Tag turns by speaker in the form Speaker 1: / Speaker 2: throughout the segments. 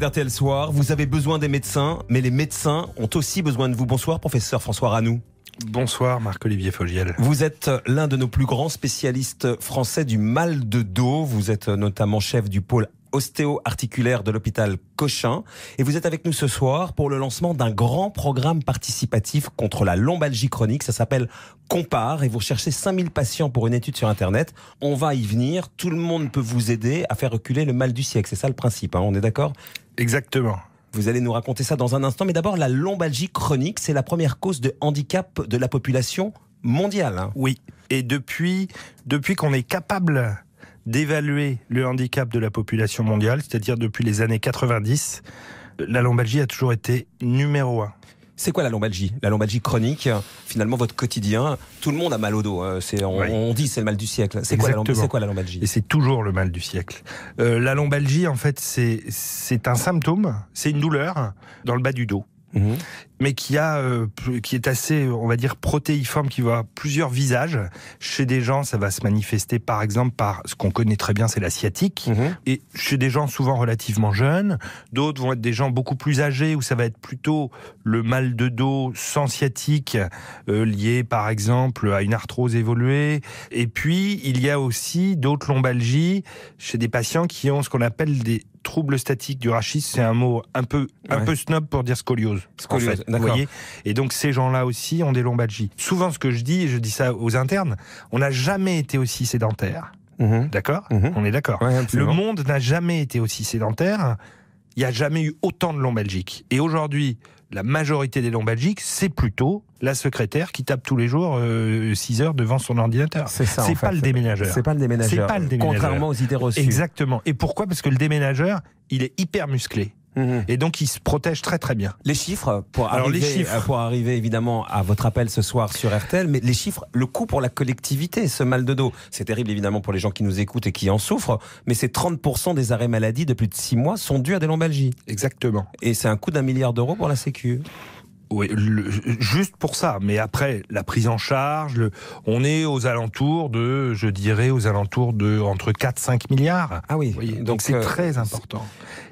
Speaker 1: RTL Soir, vous avez besoin des médecins, mais les médecins ont aussi besoin de vous. Bonsoir, professeur François Ranou.
Speaker 2: Bonsoir, Marc-Olivier Fogiel.
Speaker 1: Vous êtes l'un de nos plus grands spécialistes français du mal de dos. Vous êtes notamment chef du pôle ostéo-articulaire de l'hôpital Cochin. Et vous êtes avec nous ce soir pour le lancement d'un grand programme participatif contre la lombalgie chronique. Ça s'appelle Compare et vous recherchez 5000 patients pour une étude sur Internet. On va y venir. Tout le monde peut vous aider à faire reculer le mal du siècle. C'est ça le principe, hein, on est d'accord ?
Speaker 2: Exactement.
Speaker 1: Vous allez nous raconter ça dans un instant. Mais d'abord, la lombalgie chronique, c'est la première cause de handicap de la population mondiale. Hein.
Speaker 2: Oui. Et depuis qu'on est capable d'évaluer le handicap de la population mondiale, c'est-à-dire depuis les années 90, la lombalgie a toujours été numéro 1.
Speaker 1: C'est quoi la lombalgie ? La lombalgie chronique, finalement votre quotidien, tout le monde a mal au dos. On dit c'est le mal du siècle. C'est quoi la lombalgie ?
Speaker 2: Et c'est toujours le mal du siècle. La lombalgie, en fait, c'est un symptôme, c'est une douleur dans le bas du dos. Mmh. Mais qui est assez, on va dire, protéiforme, qui voit plusieurs visages. Chez des gens, ça va se manifester par exemple par ce qu'on connaît très bien, c'est la sciatique. Mmh. Et chez des gens souvent relativement jeunes, d'autres vont être des gens beaucoup plus âgés, où ça va être plutôt le mal de dos sans sciatique, lié par exemple à une arthrose évoluée. Et puis, il y a aussi d'autres lombalgies chez des patients qui ont ce qu'on appelle des troubles statiques du rachis. C'est un mot un peu snob pour dire scoliose. En fait. Vous voyez ? Et donc ces gens-là aussi ont des lombalgies. Souvent ce que je dis, et je dis ça aux internes, on n'a jamais été aussi sédentaire. Mmh. D'accord ? Mmh. On est d'accord. Ouais, le monde n'a jamais été aussi sédentaire. Il n'y a jamais eu autant de lombalgiques. Et aujourd'hui, la majorité des lombalgiques, c'est plutôt la secrétaire qui tape tous les jours 6 heures devant son ordinateur.
Speaker 1: C'est ça,
Speaker 2: pas le déménageur.
Speaker 1: C'est pas le déménageur. Contrairement aux idées reçues.
Speaker 2: Exactement. Et pourquoi ? Parce que le déménageur, il est hyper musclé. Et donc il se protège très très bien.
Speaker 1: Les chiffres, pour arriver évidemment à votre appel ce soir sur RTL, mais les chiffres, le coût pour la collectivité, ce mal de dos, c'est terrible évidemment pour les gens qui nous écoutent et qui en souffrent, mais c'est 30% des arrêts maladie de plus de 6 mois sont dus à des lombalgies.
Speaker 2: Exactement.
Speaker 1: Et c'est un coût d'1 milliard d'euros pour la Sécu.
Speaker 2: Oui, juste pour ça. Mais après, la prise en charge, on est aux alentours de entre 4-5 milliards.
Speaker 1: Ah oui.
Speaker 2: Donc c'est très important.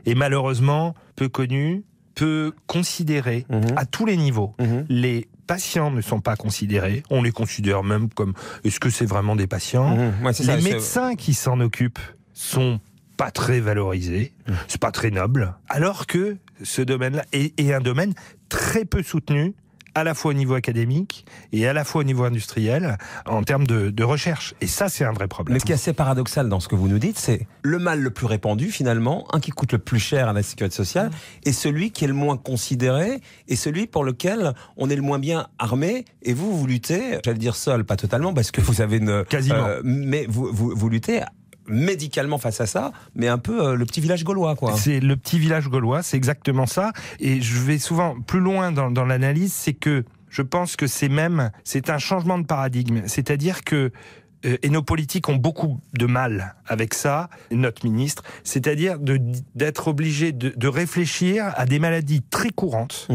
Speaker 2: Et malheureusement, peu connu, peu considéré à tous les niveaux. Les patients ne sont pas considérés. On les considère même comme, est-ce que c'est vraiment des patients ? Les médecins qui s'en occupent sont pas très valorisés, c'est pas très noble, alors que ce domaine-là est un domaine très peu soutenu, à la fois au niveau académique et à la fois au niveau industriel, en termes de recherche. Et ça, c'est un vrai problème.
Speaker 1: Mais ce qui est assez paradoxal dans ce que vous nous dites, c'est le mal le plus répandu, finalement, un qui coûte le plus cher à la sécurité sociale, et celui qui est le moins considéré, et celui pour lequel on est le moins bien armé. Et vous luttez, j'allais dire seul, pas totalement, parce que vous avez une...
Speaker 2: Quasiment.
Speaker 1: Mais vous luttez médicalement face à ça, mais un peu le petit village gaulois, quoi.
Speaker 2: C'est le petit village gaulois, c'est exactement ça. Et je vais souvent plus loin dans l'analyse, c'est que je pense que c'est un changement de paradigme. C'est-à-dire que et nos politiques ont beaucoup de mal avec ça, notre ministre, c'est-à-dire d'être obligé de réfléchir à des maladies très courantes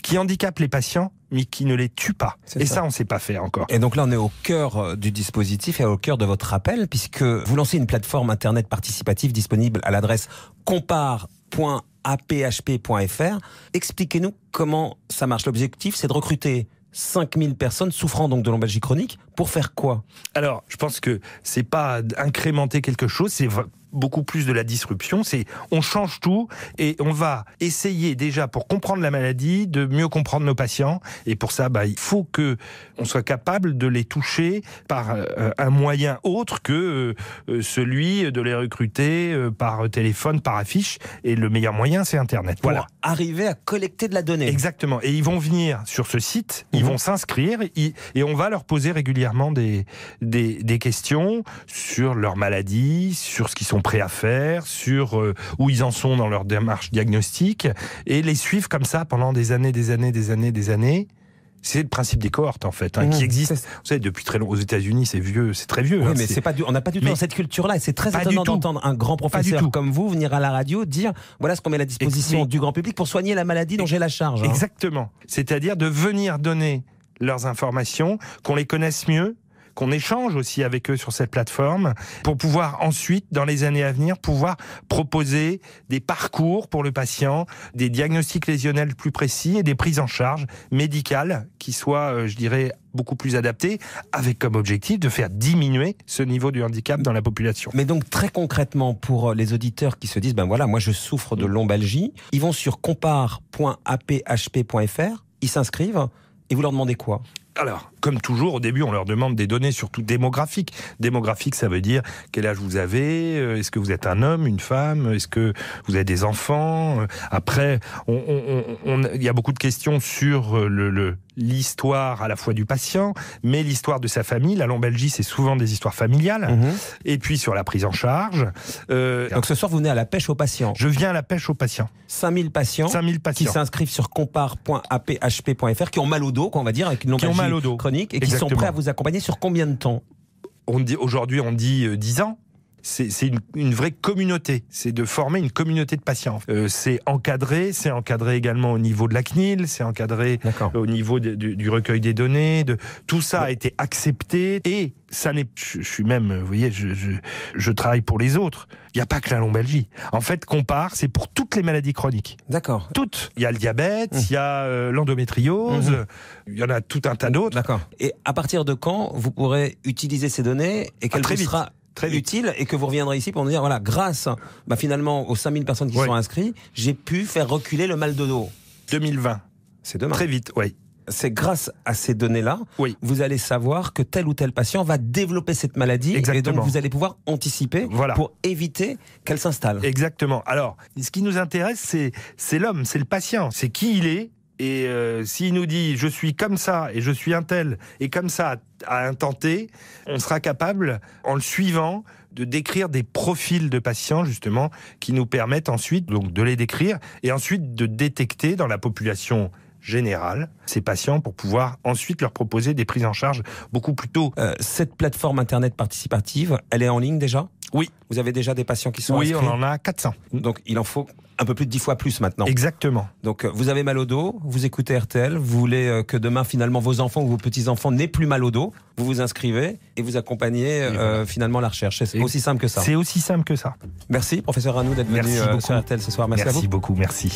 Speaker 2: qui handicapent les patients, mais qui ne les tuent pas. Et ça, on ne sait pas faire encore.
Speaker 1: Et donc là, on est au cœur du dispositif et au cœur de votre appel, puisque vous lancez une plateforme internet participative disponible à l'adresse compare.aphp.fr. Expliquez-nous comment ça marche. L'objectif, c'est de recruter 5000 personnes souffrant donc de lombalgie chronique. Pour faire quoi ?
Speaker 2: Alors, je pense que c'est pas incrémenter quelque chose, c'est beaucoup plus de la disruption, on change tout et on va essayer déjà, pour comprendre la maladie, de mieux comprendre nos patients. Et pour ça, il faut que on soit capable de les toucher par un moyen autre que celui de les recruter par téléphone, par affiche. Et le meilleur moyen, c'est Internet.
Speaker 1: Pour arriver à collecter de la donnée.
Speaker 2: Exactement. Et ils vont venir sur ce site, ils vont s'inscrire et on va leur poser régulièrement des questions sur leur maladie, sur ce qu'ils sont prêts à faire, sur où ils en sont dans leur démarche diagnostique, et les suivre comme ça pendant des années. C'est le principe des cohortes, en fait, qui existe. Vous savez, depuis très longtemps aux États-Unis, c'est vieux, c'est très vieux.
Speaker 1: Oui, mais on n'a pas du tout dans cette culture-là. Et c'est très étonnant d'entendre un grand professeur comme vous venir à la radio dire voilà ce qu'on met à la disposition du grand public pour soigner la maladie dont j'ai la charge.
Speaker 2: Exactement. C'est-à-dire de venir donner leurs informations, qu'on les connaisse mieux, qu'on échange aussi avec eux sur cette plateforme pour pouvoir ensuite, dans les années à venir, pouvoir proposer des parcours pour le patient, des diagnostics lésionnels plus précis et des prises en charge médicales qui soient, je dirais, beaucoup plus adaptées, avec comme objectif de faire diminuer ce niveau de handicap dans la population.
Speaker 1: Mais donc très concrètement, pour les auditeurs qui se disent, ben voilà, moi je souffre de lombalgie, ils vont sur compare.aphp.fr, ils s'inscrivent et vous leur demandez quoi ?
Speaker 2: Alors, comme toujours, au début, on leur demande des données surtout démographiques. Démographique, ça veut dire quel âge vous avez, est-ce que vous êtes un homme, une femme, est-ce que vous avez des enfants. Après, il y a beaucoup de questions sur l'histoire à la fois du patient, mais l'histoire de sa famille. La lombalgie, c'est souvent des histoires familiales. Et puis sur la prise en charge.
Speaker 1: Donc ce soir, vous venez à la pêche aux patients.
Speaker 2: Je viens à la pêche aux patients.
Speaker 1: 5000 patients qui s'inscrivent sur compare.aphp.fr, qui ont mal au dos, on va dire, avec une lombalgie chronique, et qui sont prêts à vous accompagner sur combien de temps ?
Speaker 2: Aujourd'hui, on dit 10 ans. C'est une vraie communauté, c'est de former une communauté de patients. C'est encadré également au niveau de la CNIL, c'est encadré au niveau du recueil des données, tout ça a été accepté et ça n'est, je suis même, vous voyez, je travaille pour les autres. Il n'y a pas que la lombalgie. En fait, Compare, c'est pour toutes les maladies chroniques.
Speaker 1: D'accord.
Speaker 2: Toutes. Il y a le diabète, il y a l'endométriose, il y en a tout un tas d'autres.
Speaker 1: D'accord. Et à partir de quand vous pourrez utiliser ces données et qu'elles vous sera très utile et que vous reviendrez ici pour nous dire, voilà, grâce finalement aux 5000 personnes qui sont inscrites, j'ai pu faire reculer le mal de dos.
Speaker 2: 2020.
Speaker 1: C'est demain.
Speaker 2: Très vite, oui.
Speaker 1: C'est grâce à ces données-là, vous allez savoir que tel ou tel patient va développer cette maladie. Exactement. Et donc vous allez pouvoir anticiper pour éviter qu'elle s'installe.
Speaker 2: Exactement. Alors, ce qui nous intéresse, c'est l'homme, c'est le patient, c'est qui il est. Et s'il nous dit je suis comme ça et je suis un tel et comme ça à un temps T, on sera capable, en le suivant, de décrire des profils de patients justement qui nous permettent ensuite donc de les décrire et ensuite de détecter dans la population générale ces patients pour pouvoir ensuite leur proposer des prises en charge beaucoup plus tôt.
Speaker 1: Cette plateforme internet participative, elle est en ligne déjà ?
Speaker 2: Oui.
Speaker 1: Vous avez déjà des patients qui sont inscrits ?
Speaker 2: Oui, on en a 400.
Speaker 1: Donc il en faut un peu plus de 10 fois plus maintenant.
Speaker 2: Exactement.
Speaker 1: Donc vous avez mal au dos, vous écoutez RTL, vous voulez que demain finalement vos enfants ou vos petits-enfants n'aient plus mal au dos, vous vous inscrivez et vous accompagnez finalement la recherche. C'est aussi simple que ça.
Speaker 2: C'est aussi simple que ça.
Speaker 1: Merci professeur Ranou d'être venu sur RTL ce soir. Merci à vous.
Speaker 2: Merci beaucoup, merci.